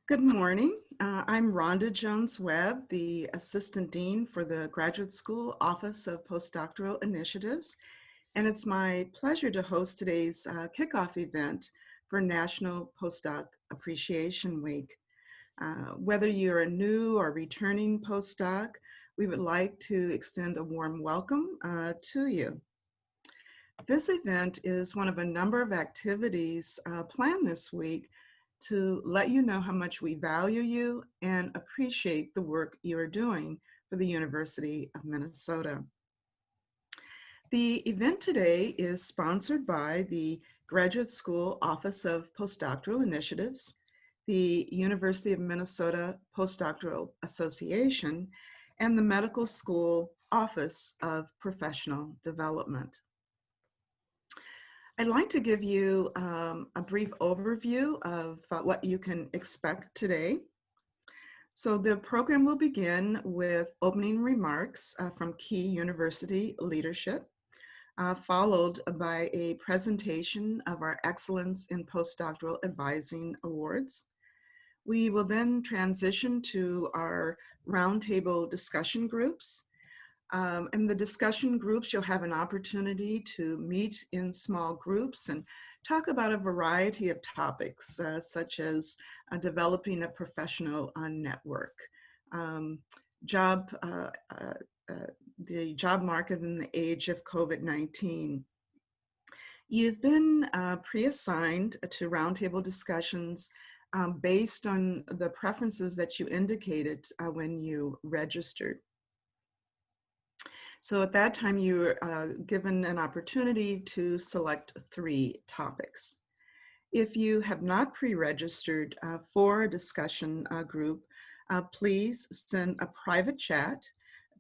Good morning. I'm Rhonda Jones-Webb, the Assistant Dean for the Graduate School Office of Postdoctoral Initiatives, and it's my pleasure to host today's kickoff event for National Postdoc Appreciation Week. Whether you're a new or returning postdoc, we would like to extend a warm welcome to you. This event is one of a number of activities planned this week to let you know how much we value you and appreciate the work you are doing for the University of Minnesota. The event today is sponsored by the Graduate School Office of Postdoctoral Initiatives, the University of Minnesota Postdoctoral Association, and the Medical School Office of Professional Development. I'd like to give you a brief overview of what you can expect today. So the program will begin with opening remarks from key university leadership, followed by a presentation of our Excellence in Postdoctoral Advising Awards. We will then transition to our roundtable discussion groups. In the discussion groups, you'll have an opportunity to meet in small groups and talk about a variety of topics, such as developing a professional network, the job market in the age of COVID-19. You've been pre-assigned to roundtable discussions based on the preferences that you indicated when you registered. So at that time, you were given an opportunity to select 3 topics. If you have not pre-registered for a discussion group, please send a private chat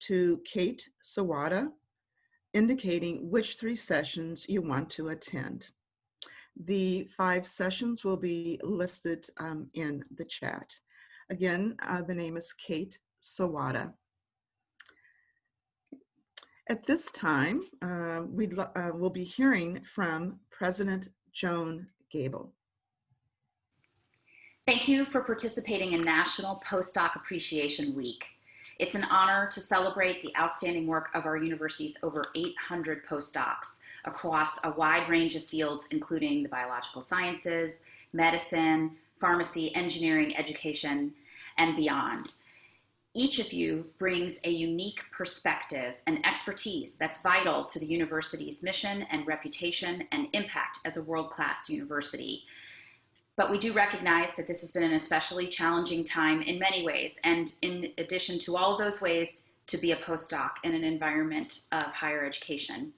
to Kate Sawada, indicating which 3 sessions you want to attend. The 5 sessions will be listed in the chat. Again, the name is Kate Sawada. At this time, we'll be hearing from President Joan Gable. Thank you for participating in National Postdoc Appreciation Week. It's an honor to celebrate the outstanding work of our university's over 800 postdocs across a wide range of fields, including the biological sciences, medicine, pharmacy, engineering, education, and beyond. Each of you brings a unique perspective and expertise that's vital to the university's mission and reputation and impact as a world-class university. But we do recognize that this has been an especially challenging time in many ways, and in addition to all of those ways, to be a postdoc in an environment of higher education.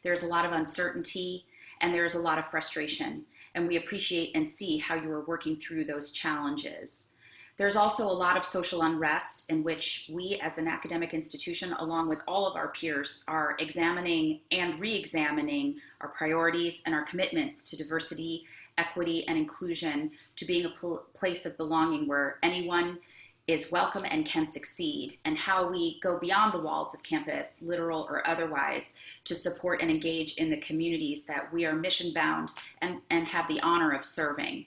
There's a lot of uncertainty and there's a lot of frustration, and we appreciate and see how you are working through those challenges. There's also a lot of social unrest in which we as an academic institution, along with all of our peers, are examining and re-examining our priorities and our commitments to diversity, equity, and inclusion, to being a place of belonging where anyone is welcome and can succeed, and how we go beyond the walls of campus, literal or otherwise, to support and engage in the communities that we are mission bound and have the honor of serving.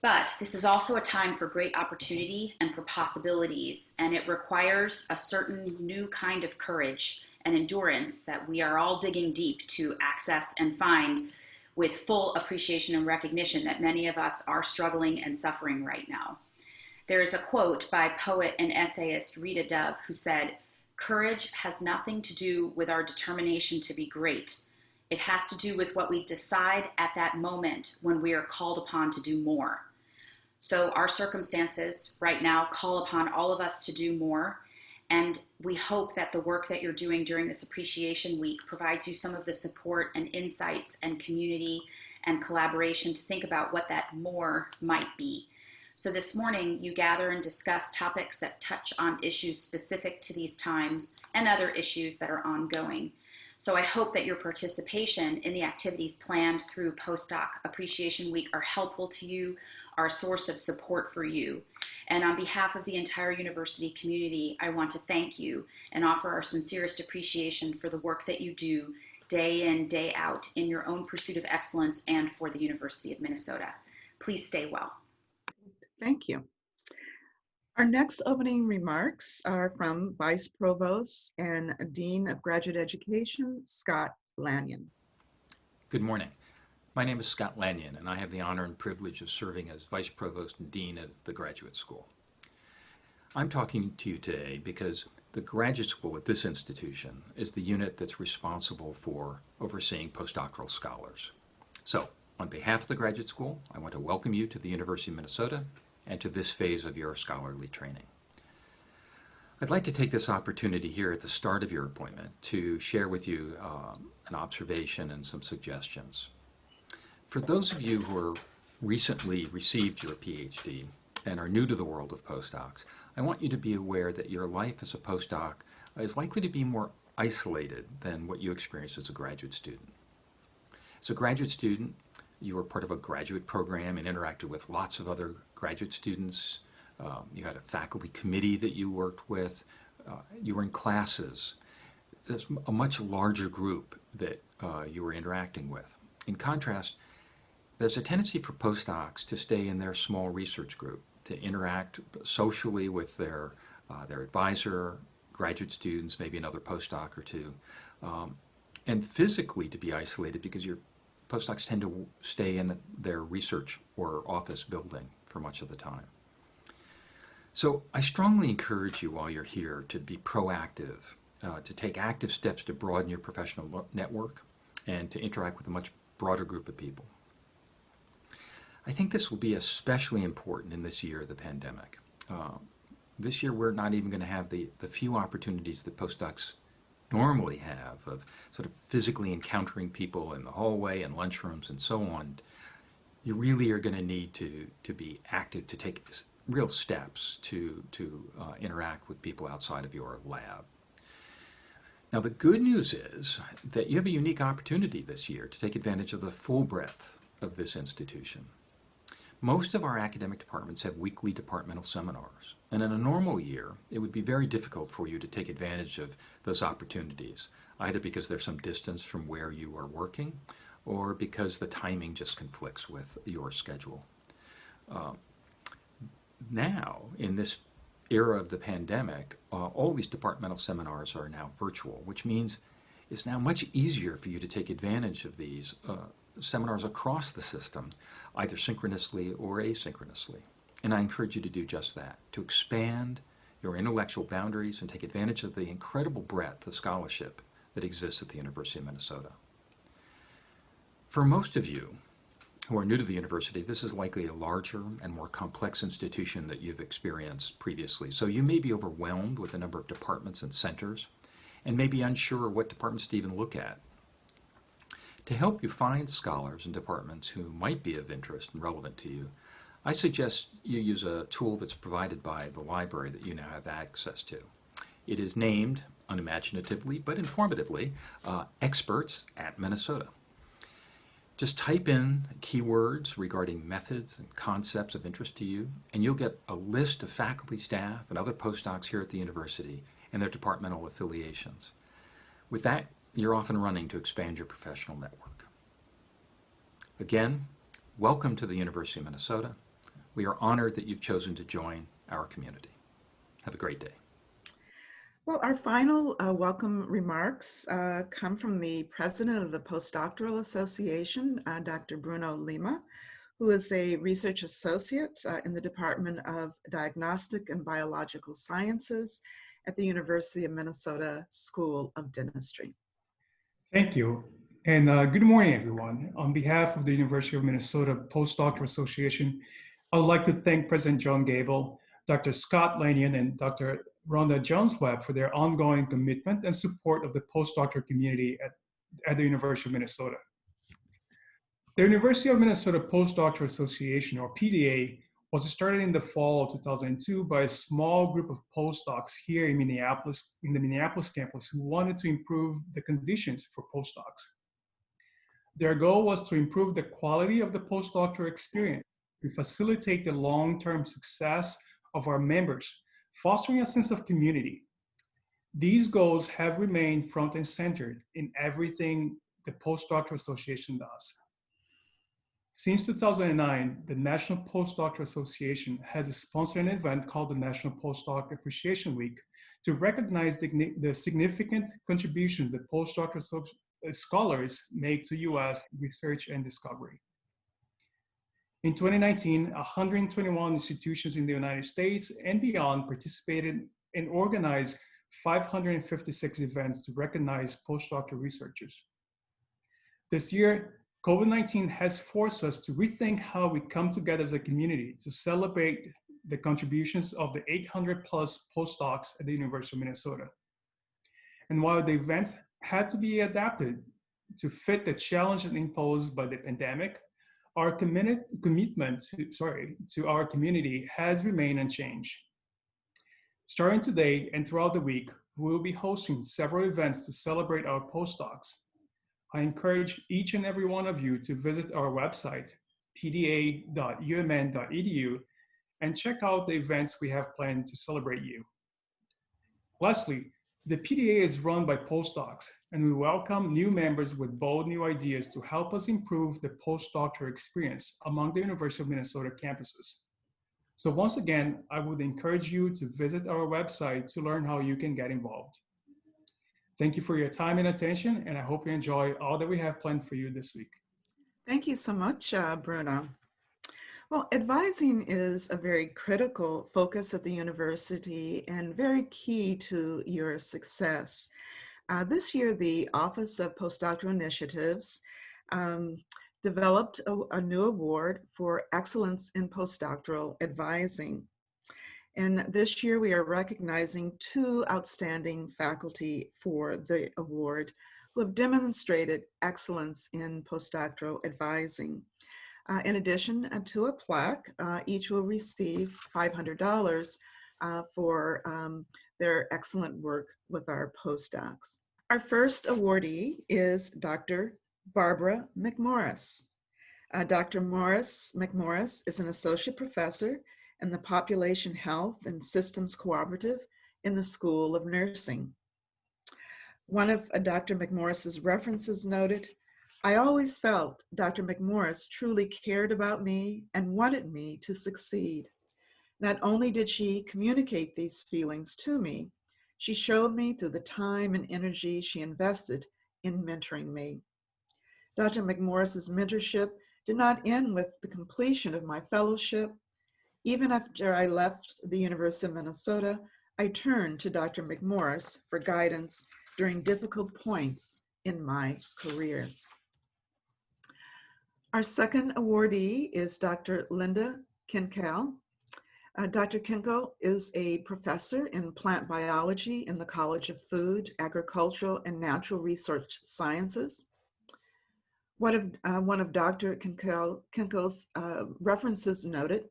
But this is also a time for great opportunity and for possibilities, and it requires a certain new kind of courage and endurance that we are all digging deep to access and find, with full appreciation and recognition that many of us are struggling and suffering right now. There is a quote by poet and essayist Rita Dove who said, "Courage has nothing to do with our determination to be great. It has to do with what we decide at that moment when we are called upon to do more." So our circumstances right now call upon all of us to do more, and we hope that the work that you're doing during this Appreciation Week provides you some of the support and insights and community and collaboration to think about what that more might be. So this morning, you gather and discuss topics that touch on issues specific to these times and other issues that are ongoing. So I hope that your participation in the activities planned through Postdoc Appreciation Week are helpful to you, are a source of support for you. And on behalf of the entire university community, I want to thank you and offer our sincerest appreciation for the work that you do day in, day out in your own pursuit of excellence and for the University of Minnesota. Please stay well. Thank you. Our next opening remarks are from Vice Provost and Dean of Graduate Education, Scott Lanion. Good morning. My name is Scott Lanion, and I have the honor and privilege of serving as Vice Provost and Dean of the Graduate School. I'm talking to you today because the Graduate School at this institution is the unit that's responsible for overseeing postdoctoral scholars. So, on behalf of the Graduate School, I want to welcome you to the University of Minnesota and to this phase of your scholarly training. I'd like to take this opportunity here at the start of your appointment to share with you an observation and some suggestions. For those of you who are recently received your PhD and are new to the world of postdocs, I want you to be aware that your life as a postdoc is likely to be more isolated than what you experience as a graduate student. As a graduate student, you were part of a graduate program and interacted with lots of other graduate students. You had a faculty committee that you worked with. You were in classes. There's a much larger group that you were interacting with. In contrast, there's a tendency for postdocs to stay in their small research group, to interact socially with their advisor, graduate students, maybe another postdoc or two, and physically to be isolated because your postdocs tend to stay in their research or office building for much of the time. So I strongly encourage you while you're here to be proactive, to take active steps to broaden your professional network and to interact with a much broader group of people. I think this will be especially important in this year of the pandemic. This year we're not even going to have the few opportunities that postdocs normally have of sort of physically encountering people in the hallway and lunchrooms and so on. You really are going to need to be active, to take real steps to interact with people outside of your lab. Now the good news is that you have a unique opportunity this year to take advantage of the full breadth of this institution. Most of our academic departments have weekly departmental seminars, and in a normal year, it would be very difficult for you to take advantage of those opportunities, either because there's some distance from where you are working, or because the timing just conflicts with your schedule. Now, in this era of the pandemic, all these departmental seminars are now virtual, which means it's now much easier for you to take advantage of these seminars across the system, either synchronously or asynchronously. And I encourage you to do just that, to expand your intellectual boundaries and take advantage of the incredible breadth of scholarship that exists at the University of Minnesota. For most of you who are new to the university, this is likely a larger and more complex institution that you've experienced previously. So you may be overwhelmed with the number of departments and centers, and may be unsure what departments to even look at. To help you find scholars and departments who might be of interest and relevant to you, I suggest you use a tool that's provided by the library that you now have access to. It is named, unimaginatively but informatively, Experts at Minnesota. Just type in keywords regarding methods and concepts of interest to you, and you'll get a list of faculty, staff, and other postdocs here at the university and their departmental affiliations. With that, you're off and running to expand your professional network. Again, welcome to the University of Minnesota. We are honored that you've chosen to join our community. Have a great day. Well, our final welcome remarks come from the president of the Postdoctoral Association, Dr. Bruno Lima, who is a research associate in the Department of Diagnostic and Biological Sciences at the University of Minnesota School of Dentistry. Thank you. And good morning, everyone. On behalf of the University of Minnesota Postdoctoral Association, I would like to thank President John Gable, Dr. Scott Lanion, and Dr. Rhonda Jones-Webb for their ongoing commitment and support of the postdoctoral community at the University of Minnesota. The University of Minnesota Postdoctoral Association, or PDA, was started in the fall of 2002 by a small group of postdocs here in Minneapolis, in the Minneapolis campus, who wanted to improve the conditions for postdocs. Their goal was to improve the quality of the postdoctoral experience, to facilitate the long-term success of our members, fostering a sense of community. These goals have remained front and centered in everything the Postdoctoral Association does. Since 2009, the National Postdoctoral Association has sponsored an event called the National Postdoc Appreciation Week to recognize the significant contribution that postdoctoral scholars make to US research and discovery. In 2019, 121 institutions in the United States and beyond participated and organized 556 events to recognize postdoctoral researchers. This year, COVID-19 has forced us to rethink how we come together as a community to celebrate the contributions of the 800 plus postdocs at the University of Minnesota. And while the events had to be adapted to fit the challenges imposed by the pandemic, our commitment to our community has remained unchanged. Starting today and throughout the week, we will be hosting several events to celebrate our postdocs. I encourage each and every one of you to visit our website, pda.umn.edu, and check out the events we have planned to celebrate you. Lastly, the PDA is run by postdocs, and we welcome new members with bold new ideas to help us improve the postdoctoral experience among the University of Minnesota campuses. So once again, I would encourage you to visit our website to learn how you can get involved. Thank you for your time and attention, and I hope you enjoy all that we have planned for you this week. Thank you so much, Bruno. Well, advising is a very critical focus at the university and very key to your success. This year, the Office of Postdoctoral Initiatives developed a new award for excellence in postdoctoral advising. And this year we are recognizing 2 outstanding faculty for the award who have demonstrated excellence in postdoctoral advising. In addition to a plaque, each will receive $500 for their excellent work with our postdocs. Our first awardee is Dr. Barbara McMorris. Dr. McMorris is an associate professor in the Population Health and Systems Cooperative in the School of Nursing. One of Dr. McMorris's references noted, "I always felt Dr. McMorris truly cared about me and wanted me to succeed. Not only did she communicate these feelings to me, she showed me through the time and energy she invested in mentoring me." Dr. McMorris's mentorship did not end with the completion of my fellowship. Even after I left the University of Minnesota, I turned to Dr. McMorris for guidance during difficult points in my career. Our second awardee is Dr. Linda Kinkel. Dr. Kinkel is a professor in plant biology in the College of Food, Agricultural, and Natural Resource Sciences. One of Dr. Kinkel's references noted,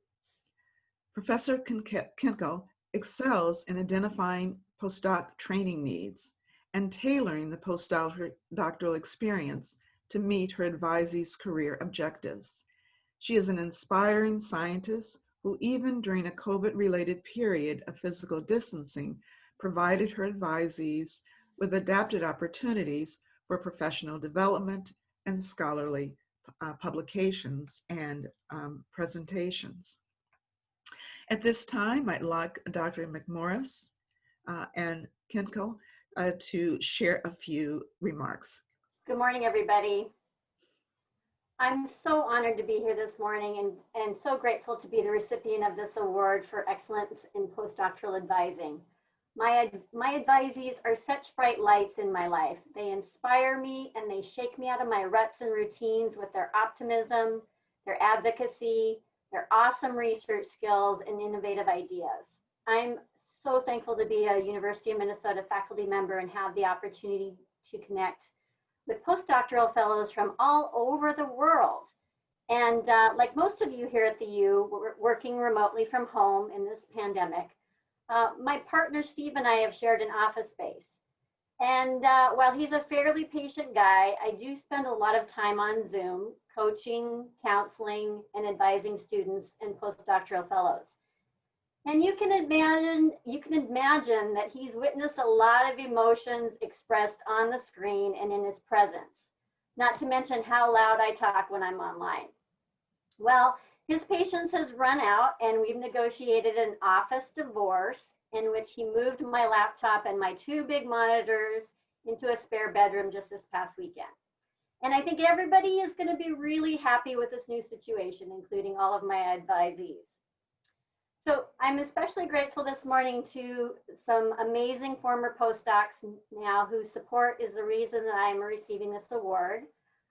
Professor Kinkel excels in identifying postdoc training needs and tailoring the postdoctoral experience to meet her advisee's career objectives. She is an inspiring scientist who, even during a COVID-related period of physical distancing, provided her advisees with adapted opportunities for professional development and scholarly publications and presentations. At this time, I'd like Dr. McMorris and Kinkel to share a few remarks. Good morning, everybody. I'm so honored to be here this morning and so grateful to be the recipient of this award for excellence in postdoctoral advising. My advisees are such bright lights in my life. They inspire me and they shake me out of my ruts and routines with their optimism, their advocacy, their awesome research skills, and innovative ideas. I'm so thankful to be a University of Minnesota faculty member and have the opportunity to connect with postdoctoral fellows from all over the world. And like most of you here at the U, we're working remotely from home in this pandemic. My partner Steve and I have shared an office space. And while he's a fairly patient guy, I do spend a lot of time on Zoom, coaching, counseling, and advising students and postdoctoral fellows. And you can imagine that he's witnessed a lot of emotions expressed on the screen and in his presence, not to mention how loud I talk when I'm online. Well, his patience has run out, and we've negotiated an office divorce in which he moved my laptop and my two big monitors into a spare bedroom just this past weekend. And I think everybody is going to be really happy with this new situation, including all of my advisees. So I'm especially grateful this morning to some amazing former postdocs now whose support is the reason that I'm receiving this award.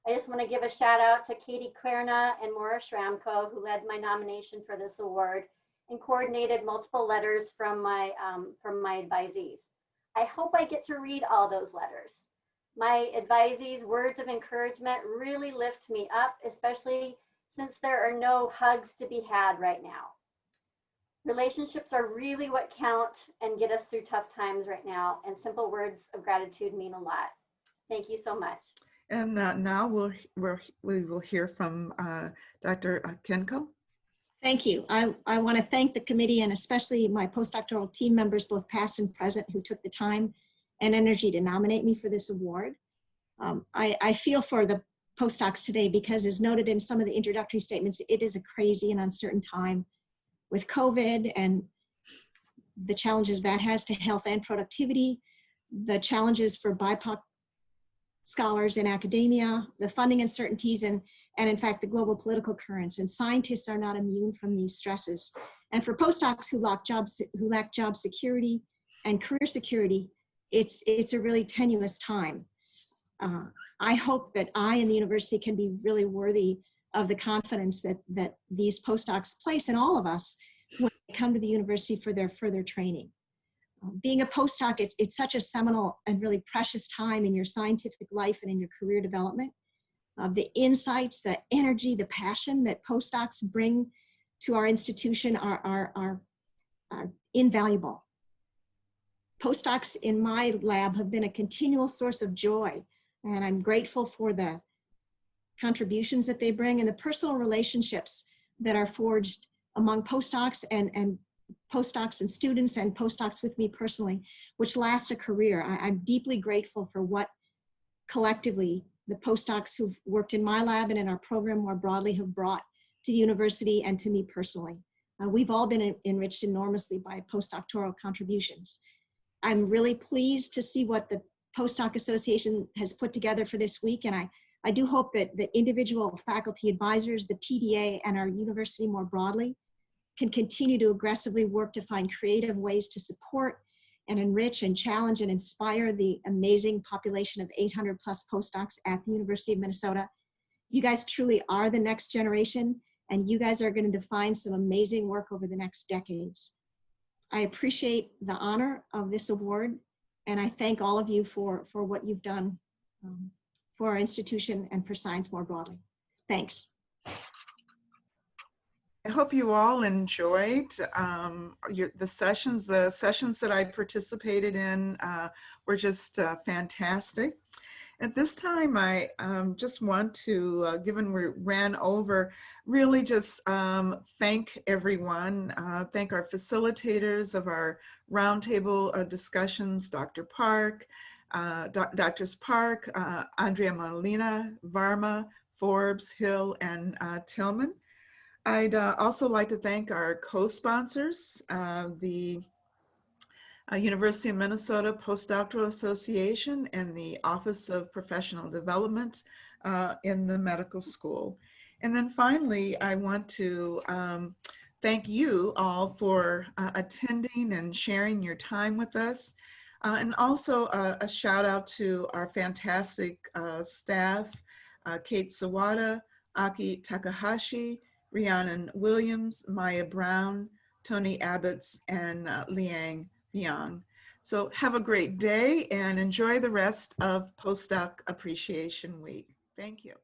I just want to give a shout out to Katie Kwerna and Maura Shramko, who led my nomination for this award and coordinated multiple letters from my advisees. I hope I get to read all those letters. My advisees' words of encouragement really lift me up, especially since there are no hugs to be had right now. Relationships are really what count and get us through tough times right now, and simple words of gratitude mean a lot. Thank you so much. And now we will hear from Dr. Kenko. Thank you. I want to thank the committee and especially my postdoctoral team members, both past and present, who took the time and energy to nominate me for this award. I feel for the postdocs today because, as noted in some of the introductory statements, it is a crazy and uncertain time with COVID and the challenges that has to health and productivity, the challenges for BIPOC scholars in academia, the funding uncertainties, and in fact, the global political currents. And scientists are not immune from these stresses. And for postdocs who lack job security and career security, it's a really tenuous time. I hope that I and the university can be really worthy of the confidence that these postdocs place in all of us when they come to the university for their further training. Being a postdoc, it's such a seminal and really precious time in your scientific life and in your career development. The insights, the energy, the passion that postdocs bring to our institution are invaluable. Postdocs in my lab have been a continual source of joy, and I'm grateful for the contributions that they bring and the personal relationships that are forged among postdocs and postdocs and students and postdocs with me personally, which last a career. I'm deeply grateful for what collectively the postdocs who've worked in my lab and in our program more broadly have brought to the university and to me personally. We've all been enriched enormously by postdoctoral contributions. I'm really pleased to see what the Postdoc Association has put together for this week, and I do hope that the individual faculty advisors, the PDA, and our university more broadly can continue to aggressively work to find creative ways to support and enrich and challenge and inspire the amazing population of 800 plus postdocs at the University of Minnesota. You guys truly are the next generation, and you guys are going to define some amazing work over the next decades. I appreciate the honor of this award, and I thank all of you for what you've done for our institution and for science more broadly. Thanks. I hope you all enjoyed the sessions. The sessions that I participated in were just fantastic. At this time, I just want to, given we ran over, really just thank everyone, thank our facilitators of our roundtable discussions, Dr. Park, Drs. Park, Andrea Molina, Varma, Forbes, Hill, and Tillman. I'd also like to thank our co-sponsors, the University of Minnesota Postdoctoral Association and the Office of Professional Development in the medical school. And then finally, I want to thank you all for attending and sharing your time with us. And also a shout out to our fantastic staff, Kate Sawada, Aki Takahashi, Rhiannon Williams, Maya Brown, Tony Abbots, and Liang Yang. So have a great day and enjoy the rest of Postdoc Appreciation Week. Thank you.